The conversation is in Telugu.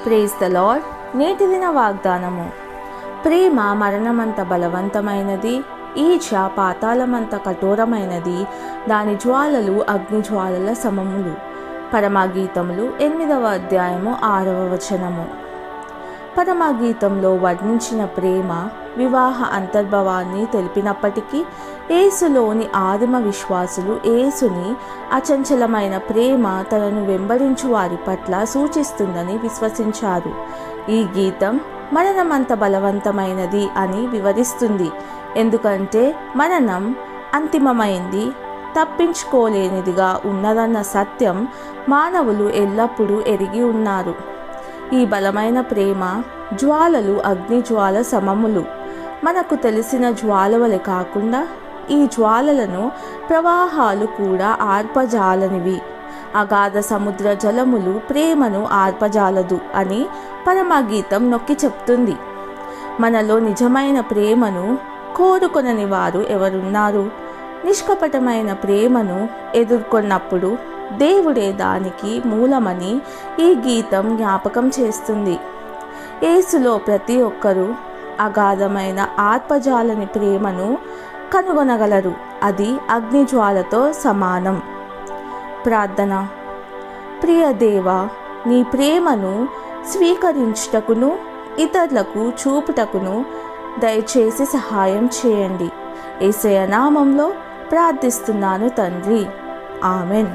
Praise the lord. నేటి దిన వాగ్దానము. ప్రేమ మరణమంత బలవంతమైనది, ఈర్ష పాతాళమంత కఠోరమైనది, దాని జ్వాలలు అగ్ని జ్వాలల సమములు. పరమగీతములు 8వ అధ్యాయము 6వ వచనము. పరమగీతంలో వర్ణించిన ప్రేమ వివాహ అంతర్భావాన్ని తెలిపినప్పటికీ యేసులోని ఆదిమ విశ్వాసులు యేసుని అచంచలమైన ప్రేమ తనను వెంబడించు వారి పట్ల సూచిస్తుందని విశ్వసించారు. ఈ గీతం మరణమంత బలవంతమైనది అని వివరిస్తుంది. ఎందుకంటే మరణం అంతిమమైంది, తప్పించుకోలేనిదిగా ఉన్నదన్న సత్యం మానవులు ఎల్లప్పుడూ ఎరిగి ఉన్నారు. ఈ బలమైన ప్రేమ జ్వాలలు అగ్ని జ్వాల సమములు. మనకు తెలిసిన జ్వాలవలే కాకుండా ఈ జ్వాలలను ప్రవాహాలు కూడా ఆర్పజాలనివి. అగాధ సముద్ర జలములు ప్రేమను ఆర్పజాలదు అని పరమగీతం నొక్కి చెప్తుంది. మనలో నిజమైన ప్రేమను కోరుకొనని వారు ఎవరున్నారు? నిష్కపటమైన ప్రేమను ఎదుర్కొన్నప్పుడు దేవుడే దానికి మూలమని ఈ గీతం జ్ఞాపకం చేస్తుంది. యేసులో ప్రతి ఒక్కరూ అగాధమైన ఆత్మజాలని ప్రేమను కనుగొనగలరు. అది అగ్నిజ్వాలతో సమానం. ప్రార్థన. ప్రియ దేవా, నీ ప్రేమను స్వీకరించుటకును ఇతరులకు చూపుటకును దయచేసి సహాయం చేయండి. యేసయ్య నామంలో ప్రార్థిస్తున్నాను తండ్రి. ఆమెన్.